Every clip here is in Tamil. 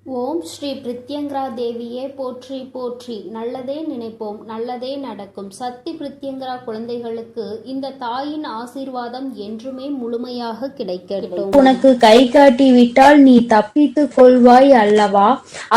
ஓம் ஸ்ரீ பிரித்யங்கரா தேவியே போற்றி போற்றி. நல்லதே நினைப்போம், நல்லதே நடக்கும். சக்தி பிரித்யங்கரா குழந்தைகளுக்கு இந்த தாயின் ஆசீர்வாதம் என்றுமே முழுமையாக கிடைக்கட்டும். உனக்கு கை காட்டி விட்டால் நீ தப்பித்துக் கொள்வாய் அல்லவா?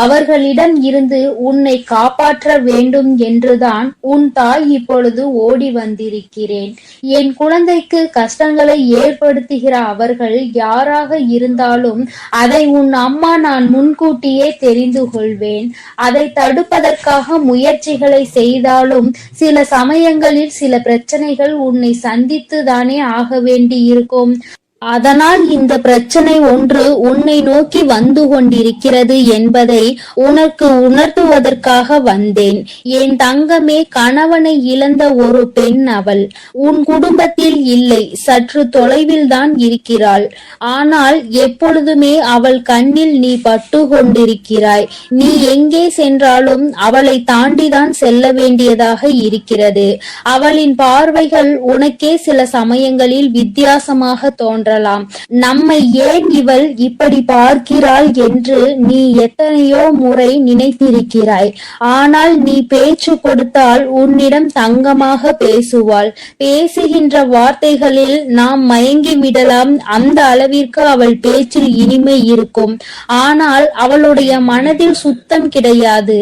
அவர்களிடம் இருந்து உன்னை காப்பாற்ற வேண்டும் என்றுதான் உன் தாய் இப்பொழுது ஓடி வந்திருக்கிறேன். என் குழந்தைக்கு கஷ்டங்களை ஏற்படுத்துகிற அவர்கள் யாராக இருந்தாலும் அதை உன் அம்மா நான் முன்கூட்டி தெரிந்து கொள்வேன். அதை தடுப்பதற்காக முயற்சிகளை செய்தாலும் சில சமயங்களில் சில பிரச்சனைகள் உன்னை சந்தித்து தானே ஆக வேண்டி இருக்கும். அதனால் இந்த பிரச்சனை ஒன்று உன்னை நோக்கி வந்து கொண்டிருக்கிறது என்பதை உனக்கு உணர்த்துவதற்காக வந்தேன். என் தங்கமே, கணவனை இழந்த ஒரு பெண் அவள். உன் குடும்பத்தில் இல்லை, சற்று தொலைவில் தான் இருக்கிறாள். ஆனால் எப்பொழுதுமே அவள் கண்ணில் நீ பட்டு கொண்டிருக்கிறாய். நீ எங்கே சென்றாலும் அவளை தாண்டிதான் செல்ல வேண்டியதாக இருக்கிறது. அவளின் பார்வைகள் உனக்கே சில சமயங்களில் வித்தியாசமாக தோன்ற. நம்மை ஏன் இவள் இப்படி பார்க்கிறாள் என்று நீ எத்தனையோ முறை நினைத்திருக்கிறாய். ஆனால் நீ பேச்சு கொடுத்தால் உன்னிடம் தங்கமாக பேசுவாள். பேசுகின்ற வார்த்தைகளில் நாம் மயங்கி விடலாம். அந்த அளவிற்கு அவள் பேச்சில் இனிமை இருக்கும். ஆனால் அவளுடைய மனதில் சுத்தம் கிடையாது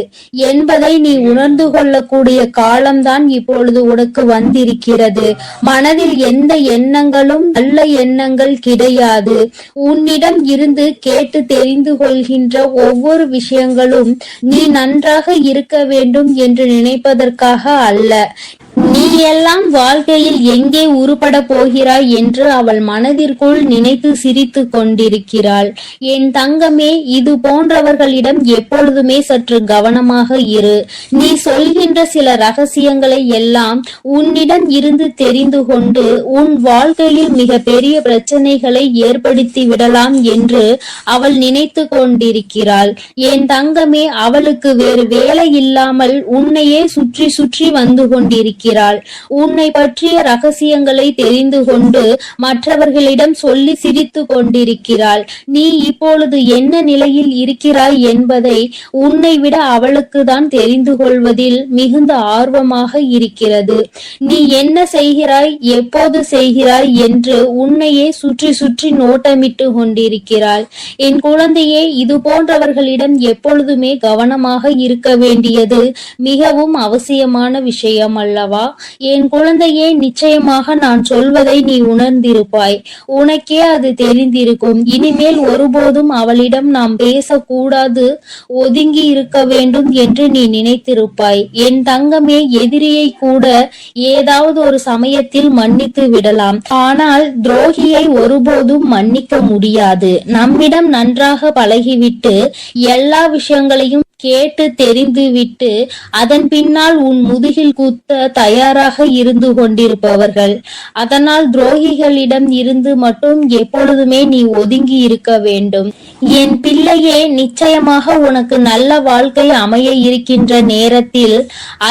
என்பதை நீ உணர்ந்து கொள்ளக்கூடிய காலம்தான் இப்பொழுது உனக்கு வந்திருக்கிறது. மனதில் எந்த எண்ணங்களும் நல்ல எண்ணங்கள் கிடையாது. உன்னிடம் இருந்து கேட்டு தெரிந்து கொள்கின்ற ஒவ்வொரு விஷயங்களும் நீ நன்றாக இருக்க வேண்டும் என்று நினைப்பதற்காக அல்ல. நீ எல்லாம் வாழ்க்கையில் எங்கே உருப்பட போகிறாய் என்று அவள் மனதிற்குள் நினைத்து சிரித்து கொண்டிருக்கிறாள். என் தங்கமே, இது போன்றவர்களிடம் எப்பொழுதுமே சற்று கவனமாக இரு. நீ சொல்கின்ற சில ரகசியங்களை எல்லாம் உன்னிடம் இருந்து தெரிந்து கொண்டு உன் வாழ்க்கையில் மிக பெரிய பிரச்சனைகளை ஏற்படுத்தி விடலாம் என்று அவள் நினைத்து கொண்டிருக்கிறாள். என் தங்கமே, அவளுக்கு வேறு வேலை இல்லாமல் உன்னையே சுற்றி சுற்றி வந்து கொண்டிருக்கிறாள். உன்னை பற்றிய ரகசியங்களை தெரிந்து கொண்டு மற்றவர்களிடம் சொல்லி சிரித்து கொண்டிருக்கிறாள். நீ இப்பொழுது என்ன நிலையில் இருக்கிறாய் என்பதை உன்னை விட அவளுக்கு தான் தெரிந்து கொள்வதில் மிகுந்த ஆர்வமாக இருக்கிறது. நீ என்ன செய்கிறாய், எப்போது செய்கிறாய் என்று உன்னையே சுற்றி சுற்றி நோட்டமிட்டு கொண்டிருக்கிறாள். என் குழந்தையே, இது போன்றவர்களிடம் எப்பொழுதுமே கவனமாக இருக்க வேண்டியது மிகவும் அவசியமான விஷயம் அல்லவா? என் குழந்தையே, நிச்சயமாக நான் சொல்வதை நீ உணர்ந்திருப்பாய். உனக்கே அது தெரிந்திருக்கும். இனிமேல் ஒருபோதும் அவளிடம் நாம் பேசக்கூடாது, ஒதுங்கி இருக்க வேண்டும் என்று நீ நினைத்திருப்பாய். என் தங்கமே, எதிரியை கூட ஏதாவது ஒரு சமயத்தில் மன்னித்து விடலாம். ஆனால் துரோகியை ஒருபோதும் மன்னிக்க முடியாது. நம்மிடம் நன்றாக பழகிவிட்டு எல்லா விஷயங்களையும் கேட்டு தெரிந்து விட்டு அதன் பின்னால் உன் முதுகில் குத்த தயாராக இருந்து கொண்டிருப்பவர்கள். அதனால் துரோகிகளிடம் இருந்து மட்டும் எப்பொழுதுமே நீ ஒதுங்கி இருக்க வேண்டும். என் பிள்ளையே, நிச்சயமாக உனக்கு நல்ல வாழ்க்கை அமைய இருக்கின்ற நேரத்தில்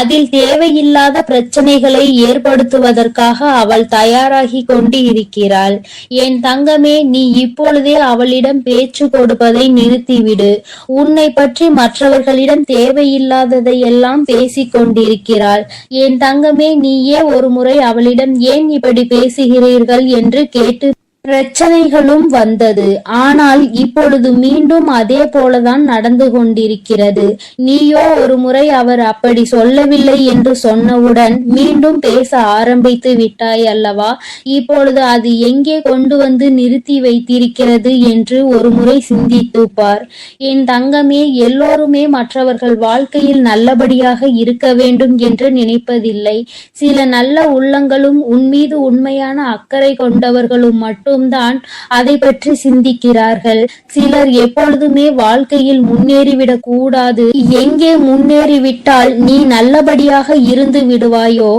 அதில் தேவையில்லாத பிரச்சனைகளை ஏற்படுத்துவதற்காக அவள் தயாராகி கொண்டு இருக்கிறாள். என் தங்கமே, நீ இப்பொழுதே அவளிடம் பேச்சு கொடுப்பதை நிறுத்திவிடு. உன்னை பற்றி மற்றவர்களிடம் தேவையில்லாததை எல்லாம் பேசிக் கொண்டிருக்கிறாள். என் தங்கமே, நீயே ஒரு முறை அவளிடம் ஏன் இப்படி பேசுகிறீர்கள் என்று கேட்டு பிரச்சனைகளும் வந்தது. ஆனால் இப்பொழுது மீண்டும் அதே போலதான் நடந்து கொண்டிருக்கிறது. நீயோ ஒரு முறை அவர் அப்படி சொல்லவில்லை என்று சொன்னவுடன் மீண்டும் பேச ஆரம்பித்து விட்டாய் அல்லவா? இப்பொழுது அது எங்கே கொண்டு வந்து நிறுத்தி வைத்திருக்கிறது என்று ஒரு முறை சிந்தித்து பார். என் தங்கமே, எல்லோருமே மற்றவர்கள் வாழ்க்கையில் நல்லபடியாக இருக்க வேண்டும் என்று நினைப்பதில்லை. சில நல்ல உள்ளங்களும் உன்மீது உண்மையான அக்கறை கொண்டவர்களும் மட்டும் தான் அதை பற்றி சிந்திக்கிறார்கள். சிலர் எப்பொழுதுமே வாழ்க்கையில் முன்னேறிவிடக் கூடாது, எங்கே முன்னேறிவிட்டால் நீ நல்லபடியாக இருந்து விடுவாயோ,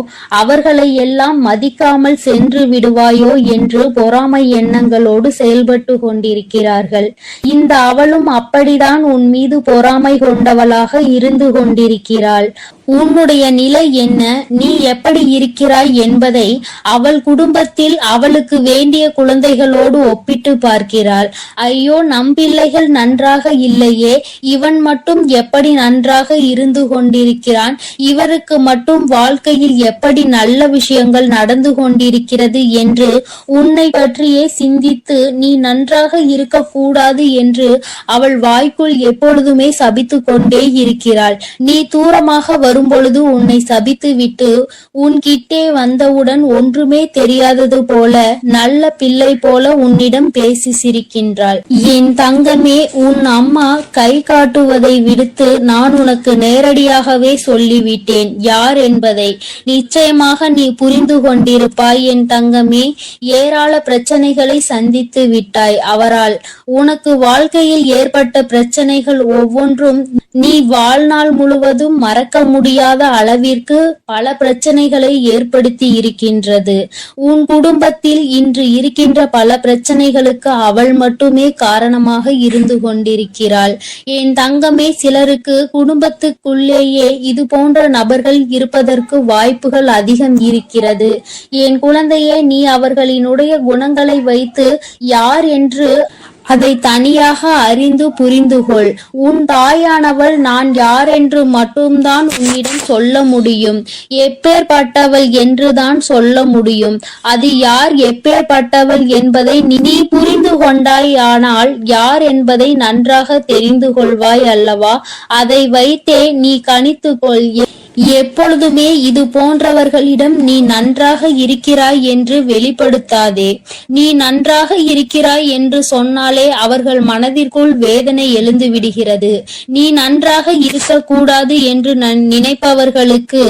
அவர்களை எல்லாம் மதிக்காமல் சென்று விடுவாயோ என்று பொறாமை எண்ணங்களோடு செயல்பட்டு கொண்டிருக்கிறார்கள். இந்த அவளும் அப்படிதான் உன் மீது பொறாமை கொண்டவளாக இருந்து கொண்டிருக்கிறாள். உன்னுடைய நிலை என்ன, நீ எப்படி இருக்கிறாய் என்பதை அவள் குடும்பத்தில் அவளுக்கு வேண்டிய குழந்தை பிள்ளைகளோடு ஒப்பிட்டு பார்க்கிறாள். ஐயோ, நம் பிள்ளைகள் நன்றாக இல்லையே, இவன் மட்டும் எப்படி நன்றாக இருந்து கொண்டிருக்கிறான், இவருக்கு மட்டும் வாழ்க்கையில் எப்படி நல்ல விஷயங்கள் நடந்து கொண்டிருக்கிறது என்று உன்னை பற்றியே சிந்தித்து நீ நன்றாக இருக்கக்கூடாது என்று அவள் வாய்க்குள் எப்பொழுதுமே சபித்து கொண்டே இருக்கிறாள். நீ தூரமாக வரும்பொழுது உன்னை சபித்து விட்டு உன்கிட்டே வந்தவுடன் ஒன்றுமே தெரியாதது போல நல்ல பிள்ளை போல உன்னிடம் பேசி சிரிக்கின்றாள். என் தங்கமே, உன் அம்மா கை காட்டுவதை விடுத்து நான் உனக்கு நேரடியாகவே சொல்லிவிட்டேன் யார் என்பதை. நிச்சயமாக நீ புரிந்து கொண்டிருப்பாய் என் தங்கமே. ஏராள பிரச்சனைகளை சந்தித்து விட்டாய் அவரால். உனக்கு வாழ்க்கையில் ஏற்பட்ட பிரச்சனைகள் ஒவ்வொன்றும் நீ வாழ்நாள் முழுவதும் மறக்க முடியாத அளவிற்கு பல பிரச்சனைகளை ஏற்படுத்தி இருக்கின்றது. உன் குடும்பத்தில் இன்று இருக்கின்ற பல பிரச்சனைகளுக்கு அவள் மட்டுமே காரணமாக இருந்து கொண்டிருக்கிறாள். என் தங்கமே, சிலருக்கு குடும்பத்துக்குள்ளேயே இது போன்ற நபர்கள் இருப்பதற்கு வாய்ப்புகள் அதிகம் இருக்கிறது. என் குழந்தையே, நீ அவர்களினுடைய குணங்களை வைத்து யார் என்று அதை தனியாக அறிந்து புரிந்து கொள். உன் தாயானவள் நான் யார் என்று மட்டும்தான் உன்னிடம் சொல்ல முடியும். எப்பேற்பட்டவள் என்றுதான் சொல்ல முடியும். அது யார், எப்பேற்பட்டவள் என்பதை நீ புரிந்து கொண்டாயானால் யார் என்பதை நன்றாக தெரிந்து கொள்வாய் அல்லவா? அதை வைத்தே நீ கணித்து கொள். எப்பொழுதுமே இது போன்றவர்களிடம் நீ நன்றாக இருக்கிறாய் என்று வெளிப்படுத்தாதே. நீ நன்றாக இருக்கிறாய் என்று சொன்னாலே அவர்கள் மனதிற்குள் வேதனை எழுந்து விடுகிறது. நீ நன்றாக இருக்கக்கூடாது என்று நினைப்பவர்களுக்கு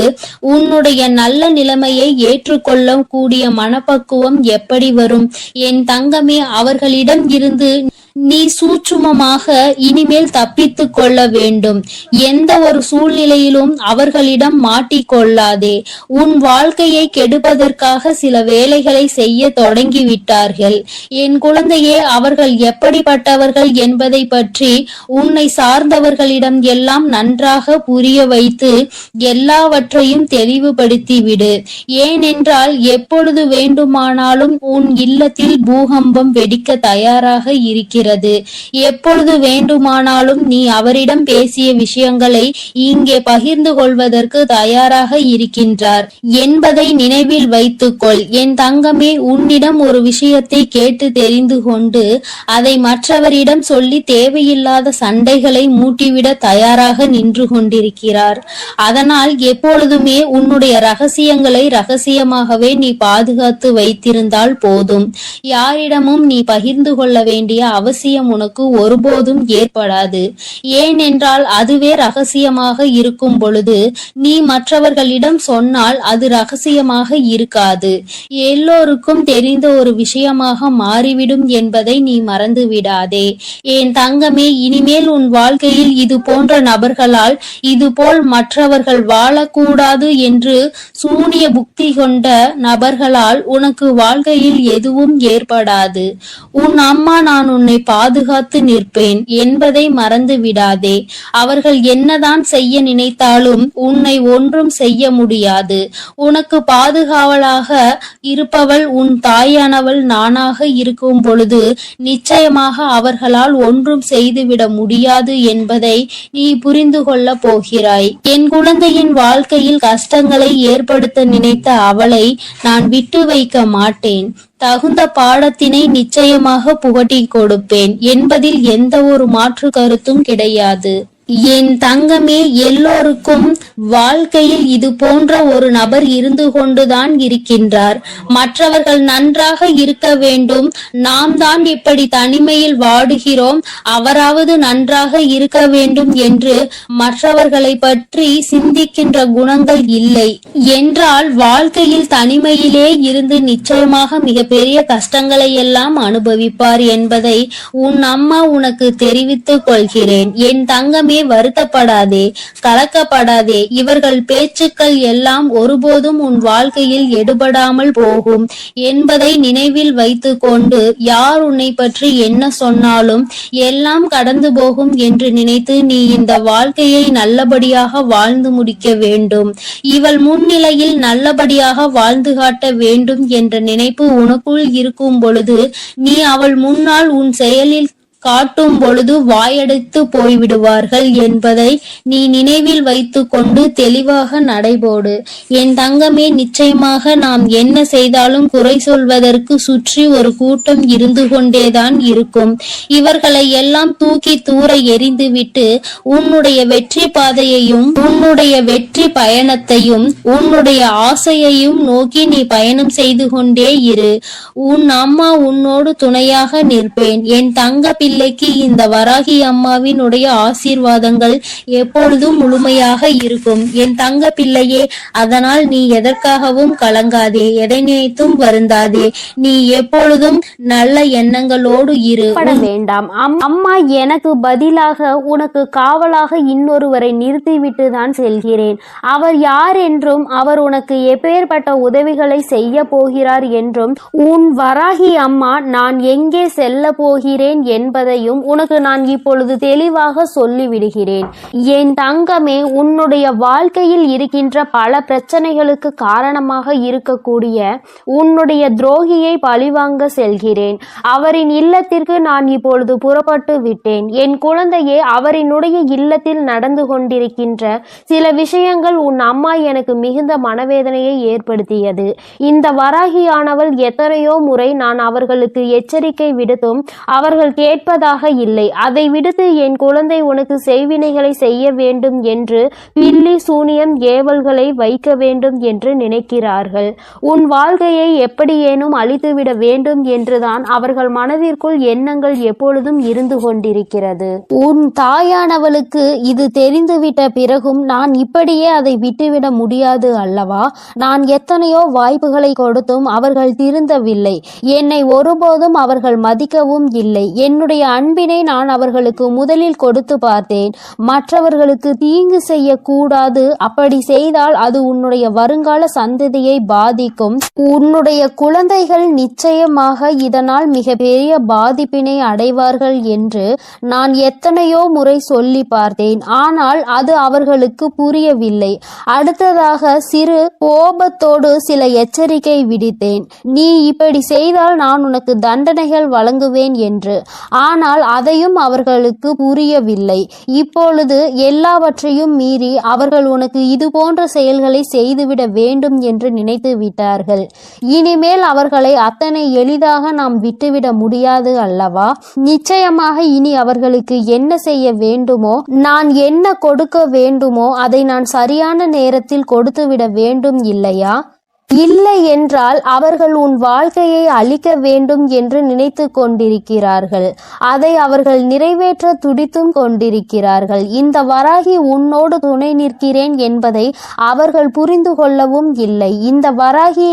உன்னுடைய நல்ல நிலைமையை ஏற்றுக்கொள்ள கூடிய மனப்பக்குவம் எப்படி வரும்? என் தங்கமே, அவர்களிடம் இருந்து நீ சூட்சுமமாக இனிமேல் தப்பித்து கொள்ள வேண்டும். எந்த ஒரு சூழ்நிலையிலும் அவர்களிடம் மாட்டிக்கொள்ளாதே. உன் வாழ்க்கையை கெடுப்பதற்காக சில வேலைகளை செய்ய தொடங்கிவிட்டார்கள். என் குழந்தையே, அவர்கள் எப்படிப்பட்டவர்கள் என்பதை பற்றி உன்னை சார்ந்தவர்களிடம் எல்லாம் நன்றாக புரிய வைத்து எல்லாவற்றையும் தெளிவுபடுத்தி விடு. ஏனென்றால் எப்பொழுது வேண்டுமானாலும் உன் இல்லத்தில் பூகம்பம் வெடிக்க தயாராக இருக்கிறது. எப்பொழுது வேண்டுமானாலும் நீ அவரிடம் பேசிய விஷயங்களை இங்கே பகிர்ந்து கொள்வதற்கு தயாராக இருக்கின்றார் என்பதை நினைவில் வைத்துக்கொள். என் தங்கமே, உன்னிடம் ஒரு விஷயத்தை கேட்டு தெரிந்து கொண்டு அதை மற்றவரிடம் சொல்லி தேவையில்லாத சண்டைகளை மூட்டிவிட தயாராக நின்று கொண்டிருக்கிறார். அதனால் எப்பொழுதுமே உன்னுடைய ரகசியங்களை ரகசியமாகவே நீ பாதுகாத்து வைத்திருந்தால் போதும். யாரிடமும் நீ பகிர்ந்து கொள்ள வேண்டிய அவசியம் உனக்கு ஒருபோதும் ஏற்படாது. ஏனென்றால் அதுவே ரகசியமாக இருக்கும் பொழுது நீ மற்றவர்களிடம் சொன்னால் அது ரகசியமாக இருக்காது, எல்லோருக்கும் தெரிந்த ஒரு விஷயமாக மாறிவிடும் என்பதை நீ மறந்து விடாதே. என் தங்கமே, இனிமேல் உன் வாழ்க்கையில் இது போன்ற நபர்களால் இதுபோல் மற்றவர்கள் வாழக்கூடாது என்று சூனிய புக்தி கொண்ட நபர்களால் உனக்கு வாழ்க்கையில் எதுவும் ஏற்படாது. உன் அம்மா நான் உன்னை பாதுகாத்து நிற்பேன் என்பதை மறந்து விடாதே. அவர்கள் என்னதான் செய்ய நினைத்தாலும் உன்னை ஒன்றும் செய்ய முடியாது. உனக்கு பாதுகாவலாக இருப்பவள் உன் தாயானவள் நானாக இருக்கும் பொழுது நிச்சயமாக அவர்களால் ஒன்றும் செய்துவிட முடியாது என்பதை நீ புரிந்து கொள்ள போகிறாய். என் குழந்தையின் வாழ்க்கையில் கஷ்டங்களை ஏற்படுத்த நினைத்த அவளை நான் விட்டு வைக்க மாட்டேன். தகுந்த பாடத்தினை நிச்சயமாக புகட்டி கொடுப்பேன் என்பதில் எந்த ஒரு மாற்று கருத்தும் கிடையாது. என் தங்கமே, எல்லோருக்கும் வாழ்க்கையில் இது போன்ற ஒரு நபர் இருந்து கொண்டுதான் இருக்கின்றார். மற்றவர்கள் நன்றாக இருக்க வேண்டும், நாம் தான் இப்படி தனிமையில் வாடுகிறோம், அவராவது நன்றாக இருக்க வேண்டும் என்று மற்றவர்களை பற்றி சிந்திக்கின்ற குணங்கள் இல்லை என்றால் வாழ்க்கையில் தனிமையிலே இருந்து நிச்சயமாக மிகப்பெரிய கஷ்டங்களை எல்லாம் அனுபவிப்பார் என்பதை உன் அம்மா உனக்கு தெரிவித்துக் கொள்கிறேன். என் தங்கமே, வருத்தப்படாதே, கலக்கப்படாதே. இவர்கள் பேச்சுக்கள் எல்லாம் ஒருபோதும் உன் வாழ்க்கையில் எடுபடாமல் போகும் என்பதை நினைவில் வைத்து கொண்டு, யார் உன்னை பற்றி என்ன சொன்னாலும் எல்லாம் கடந்து போகும் என்று நினைத்து நீ இந்த வாழ்க்கையை நல்லபடியாக வாழ்ந்து முடிக்க வேண்டும். இவள் முன்னிலையில் நல்லபடியாக வாழ்ந்து காட்ட வேண்டும் என்ற நினைப்பு உனக்குள் இருக்கும் பொழுது, நீ அவள் முன்னால் உன் செயலில் காட்டும் பொழுது வாயடைத்து போய்விடுவார்கள் என்பதை நீ நினைவில் வைத்து கொண்டு தெளிவாக நடைபோடு. என் தங்கமே, நிச்சயமாக நாம் என்ன செய்தாலும் குறை சொல்வதற்கு சுற்றி ஒரு கூட்டம் இருந்து கொண்டேதான் இருக்கும். இவர்களை எல்லாம் தூக்கி தூர எறிந்துவிட்டு உன்னுடைய வெற்றி பாதையையும் உன்னுடைய வெற்றி பயணத்தையும் உன்னுடைய ஆசையையும் நோக்கி நீ பயணம் செய்து கொண்டே இரு. உன் அம்மா உன்னோடு துணையாக நிற்பேன். என் தங்க பிள்ளைக்கு இந்த வராகி அம்மாவினுடைய ஆசீர்வாதங்கள் எப்பொழுதும் முழுமையாக இருக்கும் என் தங்க பிள்ளையே. அதனால் நீ எதற்காகவும் கலங்காதே, எதை நினைத்தும் வருந்தாதே. நீ எப்பொழுதும் நல்ல எண்ணங்களோடு இரு. வேண்டாம். அம்மா எனக்கு பதிலாக உனக்கு காவலாக இன்னொருவரை நிறுத்திவிட்டு தான் செல்கிறேன். அவர் யார் என்றும் அவர் உனக்கு எப்பேற்பட்ட உதவிகளை செய்ய போகிறார் என்றும் உன் வராகி அம்மா நான் எங்கே செல்ல போகிறேன் என்பதையும் உனக்கு நான் இப்பொழுது தெளிவாக சொல்லிவிடுகிறேன். என் தங்கமே, உன்னுடைய வாழ்க்கையில் இருக்கின்ற பல பிரச்சனைகளுக்கு காரணமாக இருக்கக்கூடிய உன்னுடைய துரோகியை பழிவாங்க செல்கிறேன். அவரின் இல்லத்திற்கு நான் இப்பொழுது புறப்பட்டு விட்டேன். என் குழந்தையே, அவரினுடைய இல்லத்தில் நடந்து கொண்டிருக்கின்ற சில விஷயங்கள் உன் அம்மா எனக்கு மிகுந்த மனவேதனையை ஏற்படுத்தியது. இந்த வராகியானவள் எத்தனையோ முறை நான் அவர்களுக்கு எச்சரிக்கை விடுத்தும் அவர்கள் கேட்பதாக இல்லை. அதை விடுத்து என் குழந்தை உனக்கு செய்வினைகளை செய்ய வேண்டும் என்று பில்லி சூனியம் ஏவல்களை வைக்க வேண்டும் என்று நினைக்கிறார்கள். உன் வாழ்க்கையை எப்படியேனும் அழித்துவிட வேண்டும் என்றுதான் அவர்கள் மனதிற்குள் எண்ணங்கள் எப்பொழுதும் இருந்து கொண்டிருக்கிறது. உன் தாயானவளுக்கு இது தெரிந்துவிட்ட பிறகும் நான் இப்படியே அதை விட்டுவிட முடியாது அல்லவா? நான் எத்தனையோ வாய்ப்புகளை கொடுத்தும் அவர்கள் திருந்தவில்லை. என்னை ஒருபோதும் அவர்கள் மதிக்கவும் இல்லை. என்னுடைய அன்பினை நான் அவர்களுக்கு முதலில் கொடுத்து பார்த்தேன். மற்றவர்களுக்கு தீங்கு செய்யக்கூடாது, அப்படி செய்தால் அது உன்னுடைய வருங்கால சந்ததியை பாதிக்கும். உன்னுடைய குழந்தைகள் நிச்சயமாக இதனால் மிகப்பெரிய பாதிப்பினை அடைவார்கள் என்று நான் எத்தனையோ முறை சொல்லி பார்த்தேன். ஆனால் அது அவர்களுக்கு புரியவில்லை. அடுத்ததாக சிறு கோபத்தோடு சில எச்சரிக்கை விடுத்தேன். நீ இப்படி செய்தால் நான் உனக்கு தண்டனைகள் வழங்குவேன் என்று. ஆனால் அதையும் அவர்களுக்கு புரியவில்லை. இப்பொழுது எல்லாவற்றையும் மீறி அவர்கள் உனக்கு இது போன்ற செயல்களை செய்துவிட வேண்டும் என்று நினைத்து விட்டார்கள். இனிமேல் அவர்களை அத்தனை எளிதாக நாம் விட்டுவிட முடியாது அல்லவா? நிச்சயமாக இனி அவர்களுக்கு என்ன செய்ய வேண்டுமோ, நான் என்ன கொடுக்க வேண்டுமோ அதை நான் சரியான நேரத்தில் கொடுத்துவிட வேண்டும் இல்லையா? இல்லை என்றால் அவர்கள் உன் வாழ்க்கையை அழிக்க வேண்டும் என்று நினைத்து கொண்டிருக்கிறார்கள். அதை அவர்கள் நிறைவேற்ற துடித்தும் கொண்டிருக்கிறார்கள். இந்த வராகி உன்னோடு துணை நிற்கிறேன் என்பதை அவர்கள் புரிந்து கொள்ளவும் இல்லை. இந்த வராகி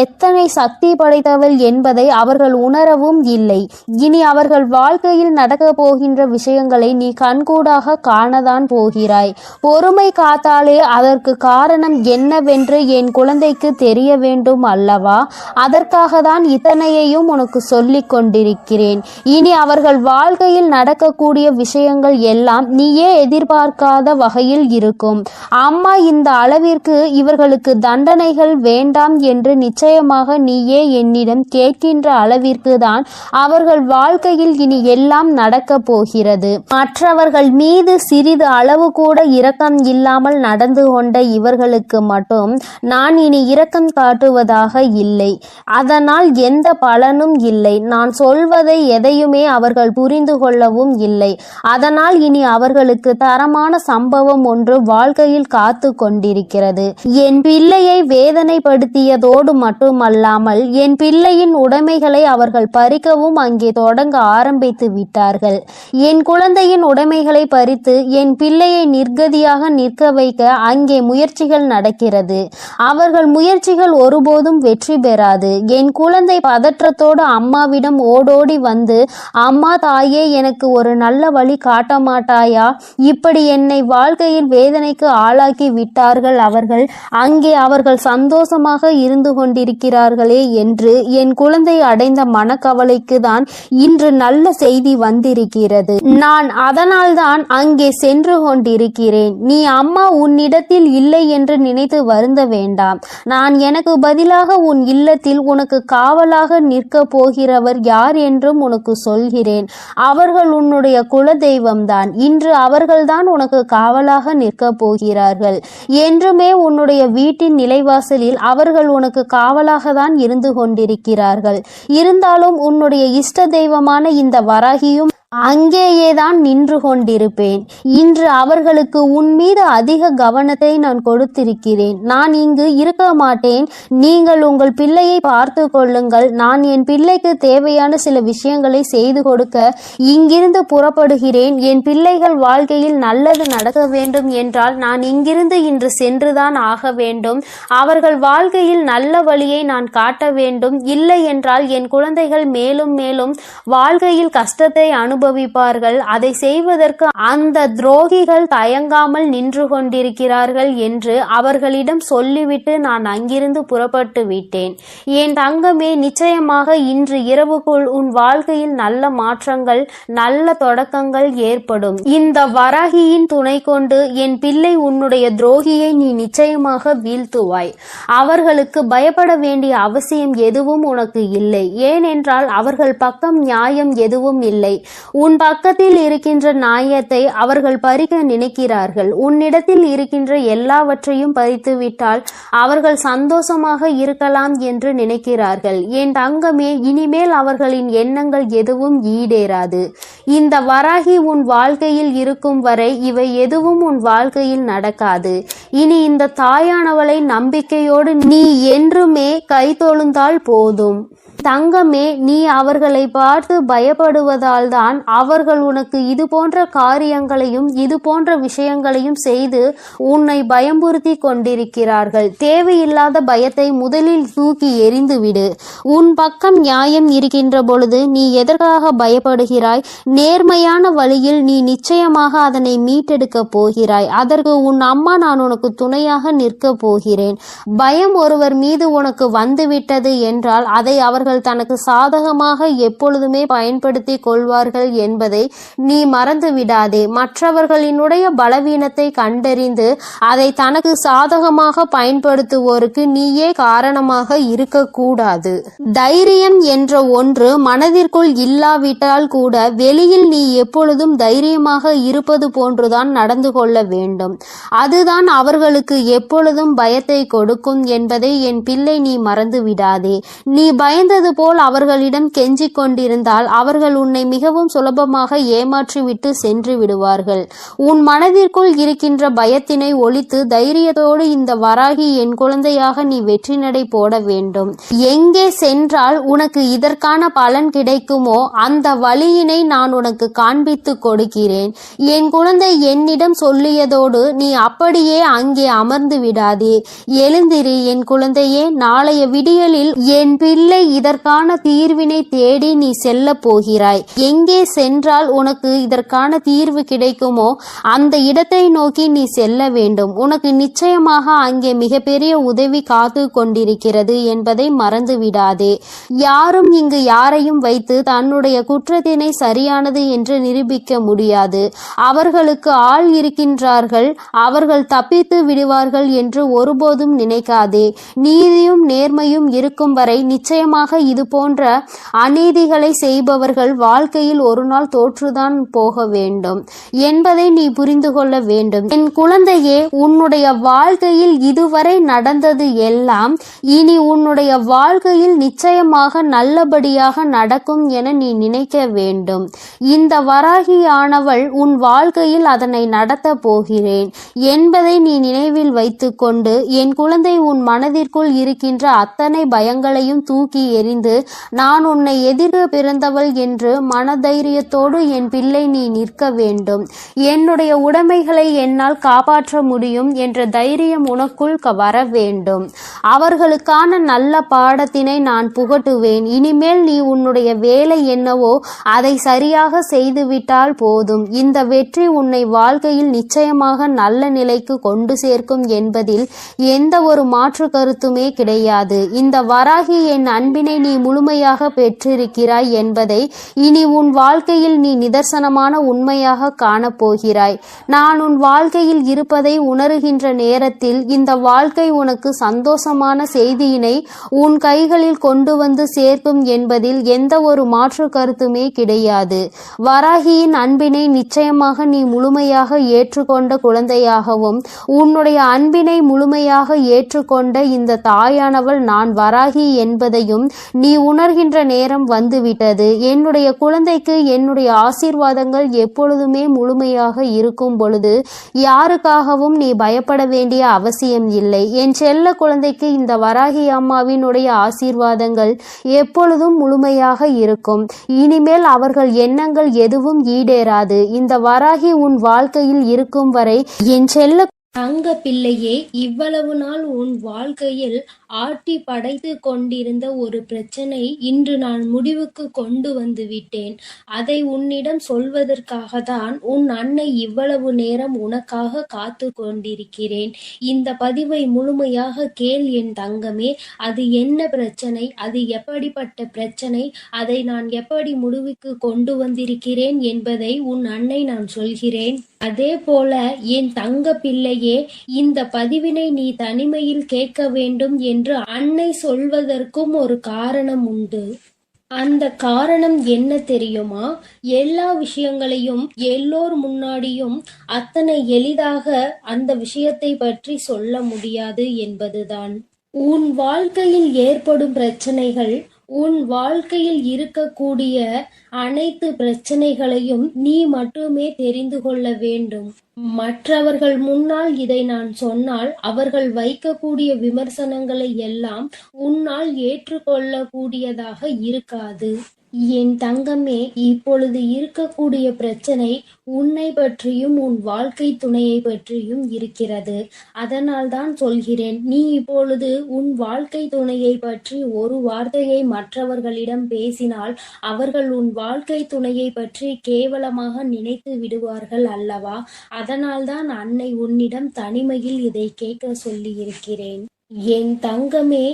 எத்தனை சக்தி படைத்தவள் என்பதை அவர்கள் உணரவும் இல்லை. இனி அவர்கள் வாழ்க்கையில் நடக்க போகின்ற விஷயங்களை நீ கண்கூடாக காணதான் போகிறாய். பொறுமை காத்தாலே அதற்கு காரணம் என்னவென்று என் குழந்தைக்கு தெரிய வேண்டும் அல்லவா? அதற்காக தான் இத்தனையையும் உனக்கு சொல்லிக் கொண்டிருக்கிறேன். இனி அவர்கள் வாழ்க்கையில் நடக்கக்கூடிய விஷயங்கள் எல்லாம் நீயே எதிர்பார்க்காத வகையில் இருக்கும். அம்மா இந்த அளவிற்கு இவர்களுக்கு தண்டனைகள் வேண்டாம் என்று நிச்சயமாக நீயே என்னிடம் கேட்கின்ற அளவிற்கு தான் அவர்கள் வாழ்க்கையில் இனி எல்லாம் நடக்க போகிறது. மற்றவர்கள் மீது சிறிது அளவு கூட இரக்கம் இல்லாமல் நடந்து கொண்ட இவர்களுக்கு மட்டும் நான் இனி இரக்கம் காட்டுவதாக இல்லை. அதனால் எந்த பலனும் இல்லை. நான் சொல்வதை எதையுமே அவர்கள் புரிந்து கொள்ளவும் இல்லை. அதனால் இனி அவர்களுக்கு தரமான சம்பவம் ஒன்று வாழ்க்கையில் காத்து கொண்டிருக்கிறது. என் பிள்ளையை வேதனைப்படுத்தியதோடு மட்டுமல்லாமல் என் பிள்ளையின் உடைமைகளை அவர்கள் பறிக்கவும் அங்கே தொடங்க ஆரம்பித்து விட்டார்கள். என் குழந்தையின் உடைமைகளை பறித்து என் பிள்ளையை நிர்கதியாக நிற்க வைக்க அங்கே முயற்சிகள் நடக்கிறது. அவர்கள் முயற்சிகள் ஒருபோதும் வெற்றி பெறாது. என் குழந்தை பதற்றத்தோடு அம்மாவிடம் ஓடோடி வந்து, அம்மா தாயே, எனக்கு ஒரு நல்ல வழி காட்ட மாட்டாயா? இப்படி என்னை வாழ்க்கையில் வேதனைக்கு ஆளாக்கி விட்டார்கள் அவர்கள். அங்கே அவர்கள் சந்தோஷமாக இருந்து கொண்டிருக்கிறார்களே என்று என் குழந்தை அடைந்த மனக்கவலைக்கு தான் இன்று நல்ல செய்தி வந்திருக்கிறது. நான் அதனால்தான் அங்கே சென்று கொண்டிருக்கிறேன். நீ அம்மா உன்னிடத்தில் இல்லை என்று நினைத்து வருந்த வேண்டாம். நான் எனக்கு பதிலாக உன் இல்லத்தில் உனக்கு காவலாக நிற்க போகிறவர் யார் என்றும் உனக்கு சொல்கிறேன். அவர்கள் உன்னுடைய குல தெய்வம்தான். இன்று அவர்கள்தான் உனக்கு காவலாக நிற்க போகிறார்கள். என்றுமே உன்னுடைய வீட்டின் நிலைவாசலில் அவர்கள் உனக்கு காவலாக தான் இருந்து கொண்டிருக்கிறார்கள். இருந்தாலும் உன்னுடைய இஷ்ட தெய்வமான இந்த வராகியும் அங்கேயேதான் நின்று கொண்டிருப்பேன். இன்று அவர்களுக்கு உன் மீது அதிக கவனத்தை நான் கொடுத்திருக்கிறேன். நான் இங்கு இருக்க மாட்டேன். நீங்கள் உங்கள் பிள்ளையை பார்த்து கொள்ளுங்கள். நான் என் பிள்ளைக்கு தேவையான சில விஷயங்களை செய்து கொடுக்க இங்கிருந்து புறப்படுகிறேன். என் பிள்ளைகள் வாழ்க்கையில் நல்லது நடக்க வேண்டும் என்றால் நான் இங்கிருந்து இன்று சென்றுதான் ஆக வேண்டும். அவர்கள் வாழ்க்கையில் நல்ல வழியை நான் காட்ட வேண்டும். இல்லை என்றால் என் குழந்தைகள் மேலும் மேலும் வாழ்க்கையில் கஷ்டத்தை அனுபவிப்பார்கள். அதை செய்வதற்கு அந்த துரோகிகள் தயங்காமல் நின்று கொண்டிருக்கிறார்கள் என்று அவர்களிடம் சொல்லிவிட்டு நான் அங்கிருந்து புறப்பட்டு விட்டேன். என் தங்கமே, நிச்சயமாக இன்று இரவுக்குள் உன் வாழ்க்கையில் நல்ல மாற்றங்கள், நல்ல தொடக்கங்கள் ஏற்படும். இந்த வராகியின் துணை கொண்டு என் பிள்ளை உன்னுடைய துரோகியை நீ நிச்சயமாக வீழ்த்துவாய். அவர்களுக்கு பயப்பட வேண்டிய அவசியம் எதுவும் உனக்கு இல்லை. ஏனென்றால் அவர்கள் பக்கம் நியாயம் எதுவும் இல்லை. உன் பக்கத்தில் இருக்கின்ற நியாயத்தை அவர்கள் பறிக்க நினைக்கிறார்கள். உன்னிடத்தில் இருக்கின்ற எல்லாவற்றையும் பறித்துவிட்டால் அவர்கள் சந்தோஷமாக இருக்கலாம் என்று நினைக்கிறார்கள். என் தங்கமே, இனிமேல் அவர்களின் எண்ணங்கள் எதுவும் ஈடேறாது. இந்த வராகி உன் வாழ்க்கையில் இருக்கும் வரை இவை எதுவும் உன் வாழ்க்கையில் நடக்காது. இனி இந்த தாயானவளை நம்பிக்கையோடு நீ என்றுமே கைதொழுந்தால் போதும். தங்கமே, நீ அவர்களை பார்த்து பயப்படுவதால் தான் அவர்கள் உனக்கு இது போன்ற காரியங்களையும் இது போன்ற விஷயங்களையும் செய்து உன்னை பயமுறுத்தி கொண்டிருக்கிறார்கள். தேவையில்லாத பயத்தை முதலில் தூக்கி எறிந்துவிடு. உன் பக்கம் நியாயம் இருக்கின்ற பொழுது நீ எதற்காக பயப்படுகிறாய்? நேர்மையான வழியில் நீ நிச்சயமாக அதனை மீட்டெடுக்க போகிறாய். அதற்கு உன் அம்மா நான் உனக்கு துணையாக நிற்க போகிறேன். பயம் ஒருவர் மீது உனக்கு வந்துவிட்டது என்றால் அதை அவர்கள் தனக்கு சாதகமாக எப்பொழுதுமே பயன்படுத்தி கொள்வார்கள் என்பதை நீ மறந்து விடாதே. மற்றவர்களினுடைய பலவீனத்தை கண்டறிந்து அதை தனக்கு சாதகமாக பயன்படுத்துவோருக்கு நீயே காரணமாக இருக்கக்கூடாது. தைரியம் என்ற ஒன்று மனதிற்குள் இல்லாவிட்டால் கூட வெளியில் நீ எப்பொழுதும் தைரியமாக இருப்பது போன்றுதான் நடந்து கொள்ள வேண்டும். அதுதான் அவர்களுக்கு எப்பொழுதும் பயத்தை கொடுக்கும் என்பதை என் பிள்ளை நீ மறந்து விடாதே. நீ பயந்தது போல் அவர்களிடம் கெஞ்சிக் கொண்டிருந்தால் அவர்கள் உன்னை மிகவும் சுலபமாக ஏமாற்றிவிட்டு சென்று விடுவார்கள். உன் மனதிற்குள் இருக்கின்ற பயத்தினை ஒழித்து தைரியத்தோடு இந்த வராகி என் குழந்தையாக நீ வெற்றி நடை போட வேண்டும். எங்கே சென்றால் உனக்கு இதற்கான பலன் கிடைக்குமோ அந்த வழியினை நான் உனக்கு காண்பித்து கொடுக்கிறேன். என் குழந்தை என்னிடம் சொல்லியதோடு நீ அப்படியே அங்கே அமர்ந்து விடாதே. எழுந்திரு என் குழந்தையே. நாளைய விடியலில் என் பிள்ளை இதற்கான தீர்வினை தேடி நீ செல்ல போகிறாய். எங்கே சென்றால் உனக்கு இதற்கான தீர்வு கிடைக்குமோ அந்த இடத்தை நோக்கி நீ செல்ல வேண்டும். உனக்கு நிச்சயமாக அங்கே மிகப்பெரிய உதவி காத்து கொண்டிருக்கிறது என்பதை மறந்து விடாதே. யாரும் இங்கு யாரையும் வைத்து தன்னுடைய குற்றத்தினை சரியானது என்று நிரூபிக்க முடியாது. அவர்களுக்கு ஆள் இருக்கின்றார்கள். அவர்கள் தப்பித்து விடுவார்கள் என்று ஒருபோதும் நினைக்காதே. நீதியும் நேர்மையும் இருக்கும் வரை நிச்சயமாக இது போன்ற அநீதிகளை செய்பவர்கள் வாழ்க்கையில் ஒரு நாள் தோற்றுதான் போக வேண்டும் என்பதை நீ புரிந்து கொள்ள வேண்டும். என் குழந்தையே, உன்னுடைய வாழ்க்கையில் இதுவரை நடந்தது எல்லாம் இனி உன்னுடைய வாழ்க்கையில் நிச்சயமாக நல்லபடியாக நடக்கும் என நீ நினைக்க வேண்டும். இந்த வராகியானவள் உன் வாழ்க்கையில் அதனை நடத்த போகிறேன் என்பதை நீ நினைவில் வைத்துக்கொண்டு என் குழந்தை உன் மனதிற்குள் இருக்கின்ற அத்தனை பயங்களையும் தூக்கி எறி தெரிந்து நான் உன்னை எதிர்க்க பிறந்தவள் என்று மனதைரியத்தோடு என் பிள்ளை நீ நிற்க வேண்டும். என்னுடைய உடைமைகளை என்னால் காப்பாற்ற முடியும் என்ற தைரியம் உனக்குள் வர வேண்டும். அவர்களுக்கான நல்ல பாடத்தினை நான் புகட்டுவேன். இனிமேல் நீ உன்னுடைய வேலை என்னவோ அதை சரியாக செய்துவிட்டால் போதும். இந்த வெற்றி உன்னை வாழ்க்கையில் நிச்சயமாக நல்ல நிலைக்கு கொண்டு சேர்க்கும் என்பதில் எந்த ஒரு மாற்று கருத்துமே கிடையாது. இந்த வராகி என் அன்பினை நீ முழுமையாக பெற்றிருக்கிறாய் என்பதை இனி உன் வாழ்க்கையில் நீ நிதர்சனமான உண்மையாக காணப்போகிறாய். நான் உன் வாழ்க்கையில் இருப்பதை உணர்கின்ற நேரத்தில் இந்த வாழ்க்கை உனக்கு சந்தோஷமான செய்தியினை உன் கைகளில் கொண்டு வந்து சேர்க்கும் என்பதில் எந்த ஒரு மாற்று கருத்துமே கிடையாது. வராகியின் அன்பினை நிச்சயமாக நீ முழுமையாக ஏற்றுக்கொண்ட குழந்தையாகவும் உன்னுடைய அன்பினை முழுமையாக ஏற்றுக்கொண்ட இந்த தாயானவள் நான் வராகி என்பதையும் நீ உணர்கின்ற நேரம் வந்துவிட்டது. என்னுடைய குழந்தைக்கு என்னுடைய ஆசீர்வாதங்கள் எப்பொழுதுமே முழுமையாக இருக்கும் பொழுது யாருக்காகவும் நீ பயப்பட வேண்டிய அவசியம் இல்லை. என் செல்ல குழந்தைக்கு இந்த வராகி அம்மாவினுடைய ஆசீர்வாதங்கள் எப்பொழுதும் முழுமையாக இருக்கும். இனிமேல் அவர்கள் எண்ணங்கள் எதுவும் ஈடேறாது. இந்த வராகி உன் வாழ்க்கையில் இருக்கும் வரை என் செல்ல தங்க பிள்ளையே, இவ்வளவு நாள் உன் வாழ்க்கையில் ஆட்டி படைத்து கொண்டிருந்த ஒரு பிரச்சனை இன்று நான் முடிவுக்கு கொண்டு வந்து விட்டேன். அதை உன்னிடம் சொல்வதற்காக தான் உன் அன்னை இவ்வளவு நேரம் உனக்காக காத்து கொண்டிருக்கிறேன். இந்த பதிவை முழுமையாக கேள் என் தங்கமே. அது என்ன பிரச்சனை, அது எப்படிப்பட்ட பிரச்சனை, அதை நான் எப்படி முடிவுக்கு கொண்டு வந்திருக்கிறேன் என்பதை உன் அன்னை நான் சொல்கிறேன். அதே போல என் தங்க பிள்ளையே, இந்த பதிவினை நீ தனிமையில் கேட்க வேண்டும் என்று அன்னை சொல்வதற்கும் ஒரு காரணம் உண்டு. அந்த காரணம் என்ன தெரியுமா? எல்லா விஷயங்களையும் எல்லோர் முன்னாடியும் அத்தனை எளிதாக அந்த விஷயத்தை பற்றி சொல்ல முடியாது என்பதுதான். உன் வாழ்க்கையில் ஏற்படும் பிரச்சனைகள், உன் வாழ்க்கையில் இருக்கக்கூடிய அனைத்து பிரச்சனைகளையும் நீ மட்டுமே தெரிந்து கொள்ள வேண்டும். மற்றவர்கள் முன்னால் இதை நான் சொன்னால் அவர்கள் வைக்கக்கூடிய விமர்சனங்களை எல்லாம் உன்னால் ஏற்றுக்கொள்ளக்கூடியதாக இருக்காது. என் தங்கமே, இப்பொழுது இருக்கக்கூடிய பிரச்சனை உன்னை பற்றியும் உன் வாழ்க்கை துணையை பற்றியும் இருக்கிறது. அதனால் தான் சொல்கிறேன், நீ இப்பொழுது உன் வாழ்க்கை துணையை பற்றி ஒரு வார்த்தையை மற்றவர்களிடம் பேசினால் அவர்கள் உன் வாழ்க்கை துணையை பற்றி கேவலமாக நினைத்து விடுவார்கள் அல்லவா? அதனால் தான் அன்னை உன்னிடம் தனிமையில் இதை கேட்க சொல்லி இருக்கிறேன். என் தங்கமே,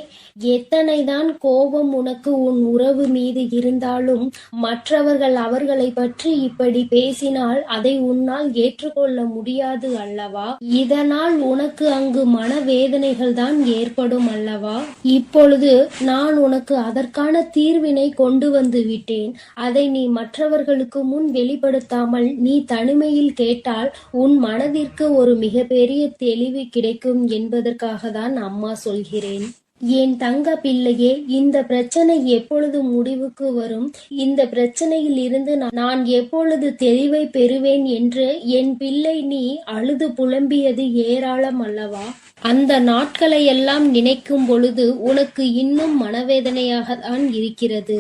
எத்தனைதான் கோபம் உனக்கு உன் உறவு மீது இருந்தாலும் மற்றவர்கள் அவர்களை பற்றி இப்படி பேசினால் அதை உன்னால் ஏற்றுக்கொள்ள முடியாது அல்லவா? இதனால் உனக்கு அங்கு மனவேதனைகள் தான் ஏற்படும் அல்லவா? இப்பொழுது நான் உனக்கு அதற்கான தீர்வினை கொண்டு வந்து விட்டேன். அதை நீ மற்றவர்களுக்கு முன் வெளிப்படுத்தாமல் நீ தனிமையில் கேட்டால் உன் மனதிற்கு ஒரு மிகப்பெரிய தெளிவு கிடைக்கும் என்பதற்காக தான் அம்மா சொல்கிறேன். என் தங்க பிள்ளையே, இந்த பிரச்சனை எப்பொழுது முடிவுக்கு வரும், இந்த பிரச்சனையில் இருந்து நான் எப்பொழுது தெளிவை பெறுவேன் என்று என் பிள்ளை நீ அழுது புலம்பியது ஏராளம் அல்லவா? அந்த நாட்களை எல்லாம் நினைக்கும் பொழுது உனக்கு இன்னும் மனவேதனையாக தான் இருக்கிறது.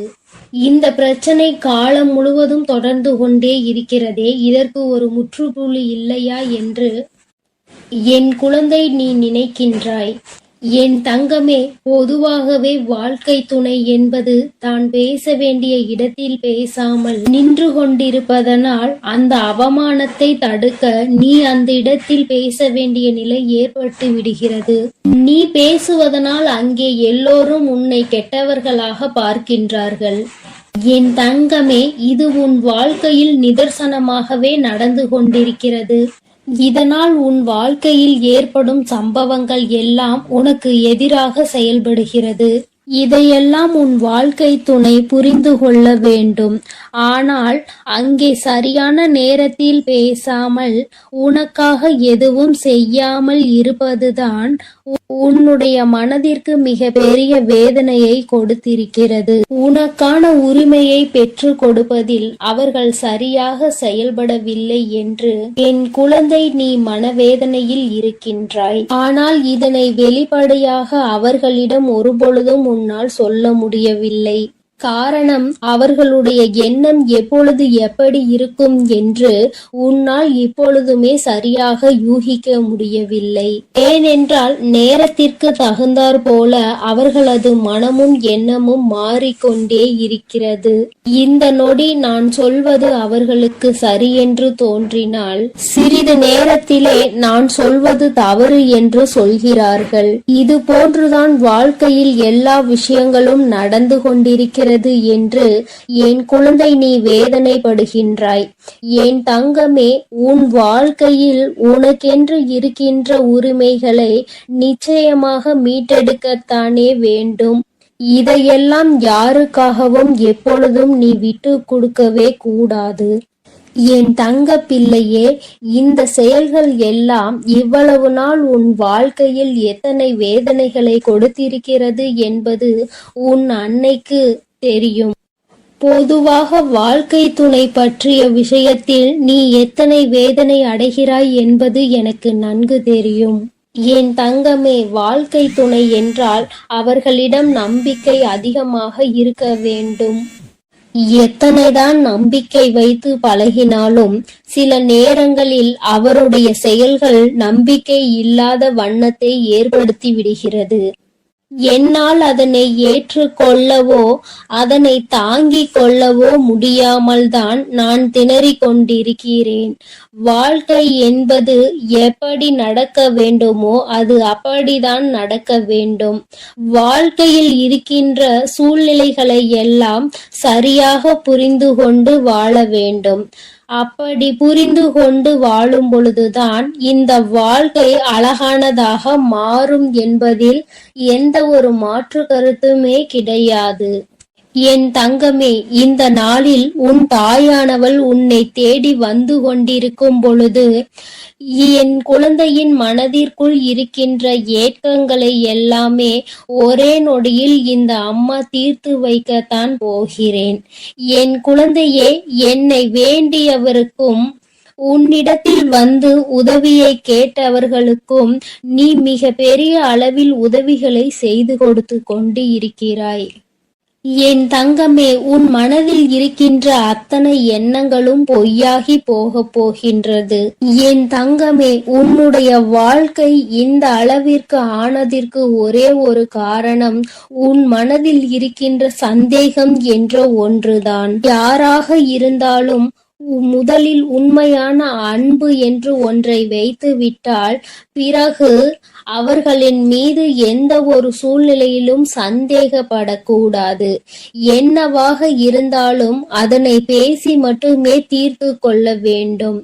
இந்த பிரச்சனை காலம் முழுவதும் தொடர்ந்து கொண்டே இருக்கிறதே, இதற்கு ஒரு முற்றுப்புள்ளி இல்லையா என்று என் குழந்தை நீ நினைக்கின்றாய். என் தங்கமே, பொதுவாகவே வாழ்க்கை துணை என்பது தான் பேச வேண்டிய இடத்தில் பேசாமல் நின்று கொண்டிருப்பதனால் அந்த அவமானத்தை தடுக்க நீ அந்த இடத்தில் பேச வேண்டிய நிலை ஏற்பட்டு விடுகிறது. நீ பேசுவதனால் அங்கே எல்லோரும் உன்னை கெட்டவர்களாக பார்க்கின்றார்கள். என் தங்கமே, இது உன் வாழ்க்கையில் நிதர்சனமாகவே நடந்து கொண்டிருக்கிறது. இதனால் உன் வாழ்க்கையில் ஏற்படும் சம்பவங்கள் எல்லாம் உனக்கு எதிராக செயல்படுகிறது. இதையெல்லாம் உன் வாழ்க்கை துணை புரிந்து கொள்ள வேண்டும். ஆனால் அங்கே சரியான நேரத்தில் பேசாமல் உனக்காக எதுவும் செய்யாமல் இருப்பதுதான் உன்னுடைய மனதிற்கு மிக பெரிய வேதனையை கொடுத்திருக்கிறது. உனக்கான உரிமையை பெற்று கொடுப்பதில் அவர்கள் சரியாக செயல்படவில்லை என்று என் குழந்தை நீ மனவேதனையில் இருக்கின்றாய். ஆனால் இதனை வெளிப்படையாக அவர்களிடம் ஒருபொழுதும் உன்னால் சொல்ல முடியவில்லை. காரணம், அவர்களுடைய எண்ணம் எப்பொழுது எப்படி இருக்கும் என்று உன்னால் இப்பொழுதுமே சரியாக யூகிக்க முடியவில்லை. ஏனென்றால் நேரத்திற்கு தகுந்தாற் போல அவர்களது மனமும் எண்ணமும் மாறிக்கொண்டே இருக்கிறது. இந்த நொடி நான் சொல்வது அவர்களுக்கு சரியென்று தோன்றினால் சிறிது நேரத்திலே நான் சொல்வது தவறு என்று சொல்கிறார்கள். இது போன்றுதான் வாழ்க்கையில் எல்லா விஷயங்களும் நடந்து கொண்டிருக்கிறது என்று என் குழந்தை நீ வேதனைப்படுகின்றாய். என் தங்கமே, உன் வாழ்க்கையில் உனக்கென்று இருக்கின்ற உரிமைகளை நிச்சயமாக மீட்டெடுக்கத்தானே வேண்டும். இதையெல்லாம் யாருக்காகவும் எப்பொழுதும் நீ விட்டு கொடுக்கவே கூடாது. என் தங்க பிள்ளையே, இந்த செயல்கள் எல்லாம் இவ்வளவு நாள் உன் வாழ்க்கையில் எத்தனை வேதனைகளை கொடுத்திருக்கிறது என்பது உன் அன்னைக்கு தெரியும். பொதுவாக வாழ்க்கை துணை பற்றிய விஷயத்தில் நீ எத்தனை வேதனை அடைகிறாய் என்பது எனக்கு நன்கு தெரியும். என் தங்கமே, வாழ்க்கை துணை என்றால் அவர்களிடம் நம்பிக்கை அதிகமாக இருக்க வேண்டும். எத்தனைதான் நம்பிக்கை வைத்து பழகினாலும் சில நேரங்களில் அவருடைய செயல்கள் நம்பிக்கை இல்லாத வண்ணத்தை ஏற்படுத்தி விடுகிறது. என்னால் அதனை ஏற்றுக்கொள்ளவோ அதனை தாங்கிக் கொள்ளவோ முடியாமல் தான் நான் திணறிக் கொண்டிருக்கிறேன். வாழ்க்கை என்பது எப்படி நடக்க வேண்டுமோ அது அப்படிதான் நடக்க வேண்டும். வாழ்க்கையில் இருக்கின்ற சூழ்நிலைகளை எல்லாம் சரியாக புரிந்து கொண்டு வாழ வேண்டும். அப்படி புரிந்து கொண்டு வாழும் பொழுதுதான் இந்த வாழ்க்கை அழகானதாக மாறும் என்பதில் எந்த ஒரு மாற்று கருத்துமே கிடையாது. என் தங்கமே, இந்த நாளில் உன் தாயானவள் உன்னை தேடி வந்து கொண்டிருக்கும் பொழுது என் குழந்தையின் மனதிற்குள் இருக்கின்ற ஏக்கங்களை எல்லாமே ஒரே நொடியில் இந்த அம்மா தீர்த்து வைக்கத்தான் போகிறேன். என் குழந்தையே, என்னை வேண்டியவருக்கும் உன்னிடத்தில் வந்து உதவியை கேட்டவர்களுக்கும் நீ மிக பெரிய அளவில் உதவிகளை செய்து கொடுத்து கொண்டு இருக்கிறாய். என் தங்கமே, உன் மனதில் இருக்கின்ற அத்தனை எண்ணங்களும் பொய்யாகி போக போகின்றது. என் தங்கமே, உன்னுடைய வாழ்க்கை இந்த அளவிற்கு ஆனதற்கு ஒரே ஒரு காரணம் உன் மனதில் இருக்கின்ற சந்தேகம் என்ற ஒன்றுதான். யாராக இருந்தாலும் முதலில் உண்மையான அன்பு என்று ஒன்றை வைத்து விட்டால் பிறகு அவர்களின் மீது எந்த ஒரு சூழ்நிலையிலும் சந்தேகப்படக்கூடாது. என்னவாக இருந்தாலும் அதனை பேசி மட்டுமே தீர்த்து கொள்ள வேண்டும்.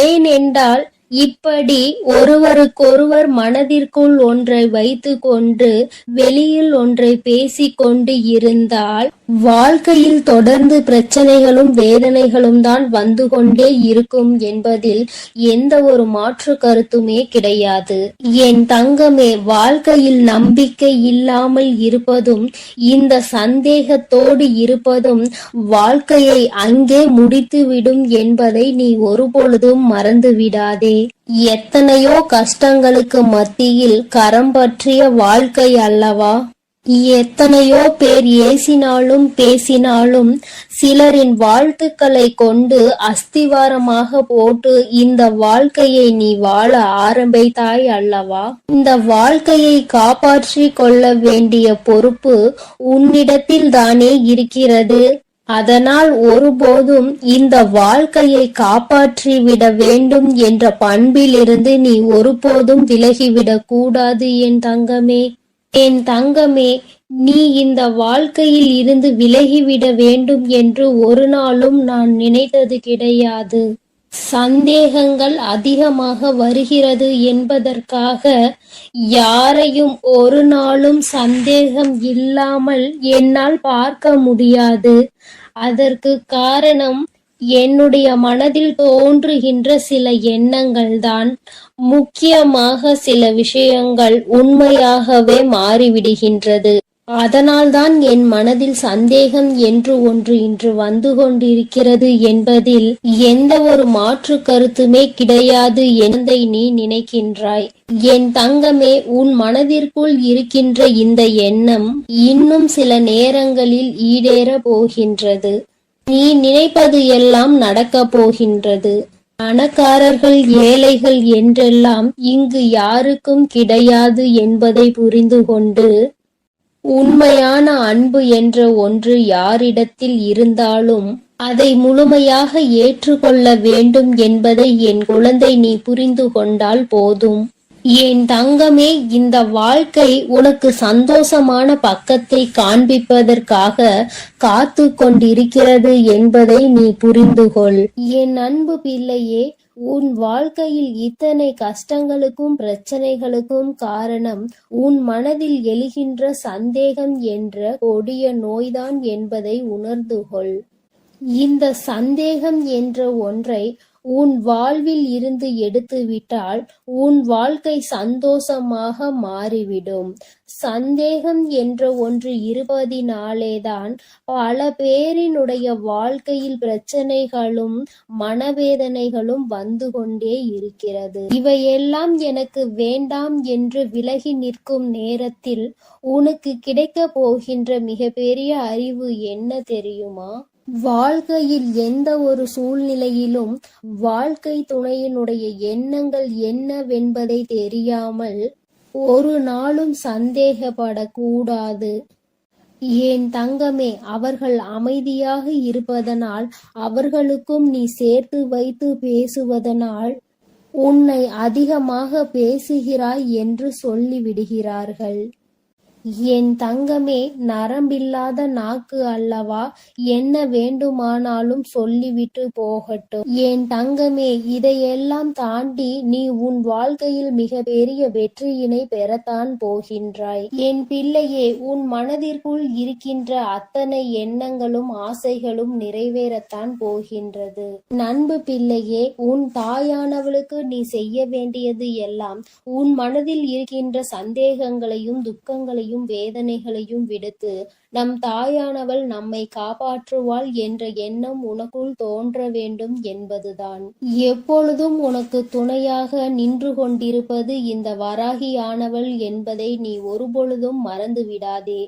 ஏனென்றால் இப்படி ஒருவருக்கொருவர் மனதிற்குள் ஒன்றை வைத்து கொண்டு வெளியில் ஒன்றை பேசிக்கொண்டு இருந்தால் வாழ்க்கையில் தொடர்ந்து பிரச்சனைகளும் வேதனைகளும் தான் வந்து கொண்டே இருக்கும் என்பதில் எந்த ஒரு மாற்று கருத்துமே கிடையாது. என் தங்கமே, வாழ்க்கையில் நம்பிக்கை இல்லாமல் இருப்பதும் இந்த சந்தேகத்தோடு இருப்பதும் வாழ்க்கையை அங்கே முடித்துவிடும் என்பதை நீ ஒருபொழுதும் மறந்து விடாதே. எத்தனையோ கஷ்டங்களுக்கு மத்தியில் கரம் பற்றிய வாழ்க்கை அல்லவா? எத்தனையோ பேர் ஏசினாலும் பேசினாலும் சிலரின் வாழ்த்துக்களை கொண்டு அஸ்திவாரமாக போட்டு இந்த வாழ்க்கையை நீ வாழ ஆரம்பித்தாய் அல்லவா? இந்த வாழ்க்கையை காப்பாற்றி கொள்ள வேண்டிய பொறுப்பு உன்னிடத்தில் தானே இருக்கிறது. அதனால் ஒருபோதும் இந்த வாழ்க்கையை காப்பாற்றி விட வேண்டும் என்ற பண்பிலிருந்து நீ ஒருபோதும் விலகிவிடக் கூடாது. என் தங்கமே, என் தங்கமே, நீ இந்த வாழ்க்கையில் இருந்து விலகிவிட வேண்டும் என்று ஒரு நாளும் நான் நினைத்தது கிடையாது. சந்தேகங்கள் அதிகமாக வருகிறது என்பதற்காக யாரையும் ஒரு நாளும் சந்தேகம் இல்லாமல் என்னால் பார்க்க முடியாது. அதற்கு காரணம் என்னுடைய மனதில் தோன்றுகின்ற சில எண்ணங்கள் தான். முக்கியமாக சில விஷயங்கள் உண்மையாகவே மாறிவிடுகின்றது. அதனால்தான் என் மனதில் சந்தேகம் என்று ஒன்று இன்று வந்து கொண்டிருக்கிறது என்பதில் எந்த ஒரு மாற்று கருத்துமே கிடையாது என்பதை நீ நினைக்கின்றாய். என் தங்கமே, உன் மனதிற்குள் இருக்கின்ற இந்த எண்ணம் இன்னும் சில நேரங்களில் ஈடேற போகின்றது. நீ நினைப்பது எல்லாம் நடக்கப் போகின்றது. பணக்காரர்கள் ஏழைகள் என்றெல்லாம் இங்கு யாருக்கும் கிடையாது என்பதை புரிந்து கொண்டு, உண்மையான அன்பு என்ற ஒன்று யாரிடத்தில் இருந்தாலும் அதை முழுமையாக ஏற்றுக்கொள்ள வேண்டும் என்பதை என் குழந்தை நீ புரிந்து கொண்டால் போதும். என் தங்கமே, இந்த வாழ்க்கை உனக்கு சந்தோஷமான பக்கத்தை காண்பிப்பதற்காக காத்து கொண்டிருக்கிறது என்பதை நீ புரிந்து கொள். என் அன்பு பிள்ளையே, உன் வாழ்க்கையில் இத்தனை கஷ்டங்களுக்கும் பிரச்சனைகளுக்கும் காரணம் உன் மனதில் எழுகின்ற சந்தேகம் என்ற கொடிய நோய்தான் என்பதை உணர்ந்து கொள். இந்த சந்தேகம் என்ற ஒன்றை உன் வாழ்வில் இருந்து எடுத்துவிட்டால் உன் வாழ்க்கை சந்தோஷமாக மாறிவிடும். சந்தேகம் என்ற ஒன்று இருப்பதினாலேதான் பல பேரினுடைய வாழ்க்கையில் பிரச்சனைகளும் மனவேதனைகளும் வந்து கொண்டே இருக்கிறது. இவையெல்லாம் எனக்கு வேண்டாம் என்று விலகி நிற்கும் நேரத்தில் உனக்கு கிடைக்க போகின்ற மிகப்பெரிய அறிவு என்ன தெரியுமா? வாழ்க்கையில் எந்த ஒரு சூழ்நிலையிலும் வாழ்க்கை துணையினுடைய எண்ணங்கள் என்னவென்பதை தெரியாமல் ஒரு நாளும் சந்தேகப்படக்கூடாது. என் தங்கமே, அவர்கள் அமைதியாக இருப்பதனால், அவர்களுக்கும் நீ சேர்த்து வைத்து பேசுவதனால் உன்னை அதிகமாக பேசுகிறாய் என்று சொல்லிவிடுகிறார்கள். என் தங்கமே, நரம்பில்லாத நாக்கு அல்லவா, என்ன வேண்டுமானாலும் சொல்லிவிட்டு போகட்டும். என் தங்கமே, இதையெல்லாம் தாண்டி நீ உன் வாழ்க்கையில் மிக பெரிய வெற்றியினை பெறத்தான் போகின்றாய். என் பிள்ளையே, உன் மனதிற்குள் இருக்கின்ற அத்தனை எண்ணங்களும் ஆசைகளும் நிறைவேறத்தான் போகின்றது. நண்பு பிள்ளையே, உன் தாயானவளுக்கு நீ செய்ய வேண்டியது எல்லாம் உன் மனதில் இருக்கின்ற சந்தேகங்களையும் துக்கங்களையும் வேதனைகளையும் விடுத்து நம் தாயானவள் நம்மை காப்பாற்றுவாள் என்ற எண்ணம் உனக்குள் தோன்ற வேண்டும் என்பதுதான். எப்பொழுதும் உனக்கு துணையாக நின்று கொண்டிருப்பது இந்த வராகியானவள் என்பதை நீ ஒருபொழுதும் மறந்து விடாதே.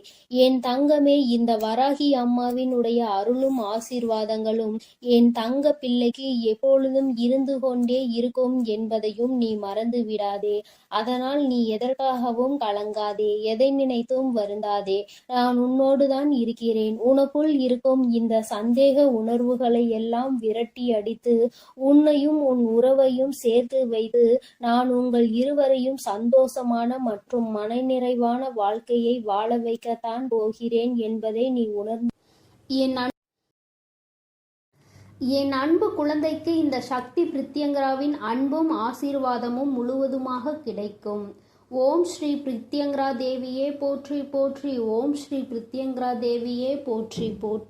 என் தங்கமே, இந்த வராகி அம்மாவினுடைய அருளும் ஆசீர்வாதங்களும் என் தங்க பிள்ளைக்கு எப்பொழுதும் இருந்து கொண்டே இருக்கும் என்பதையும் நீ மறந்து விடாதே. அதனால் நீ எதற்காகவும் கலங்காதே, எதை நினைத்தும் வருந்தாதே. நான் உன்னோடுதான் இருக்கிறேன். உனக்குள் இருக்கும் இந்த சந்தேக உணர்வுகளை எல்லாம் விரட்டி அடித்து உன்னையும் உன் உறவையும் சேர்த்து வைத்து நான் உங்கள் இருவரையும் சந்தோஷமான மற்றும் மனநிறைவான வாழ்க்கையை வாழ வைக்கத்தான் போகிறேன் என்பதை நீ உணர்ந்து. என் அன்பு குழந்தைக்கு இந்த சக்தி பிரித்யங்கராவின் அன்பும் ஆசீர்வாதமும் முழுவதுமாக கிடைக்கும். ஓம் ஸ்ரீ பிரித்யங்கரா தேவியே போற்றி போற்றி. ஓம் ஸ்ரீ பிரித்யங்கரா தேவியே போற்றி போற்றி.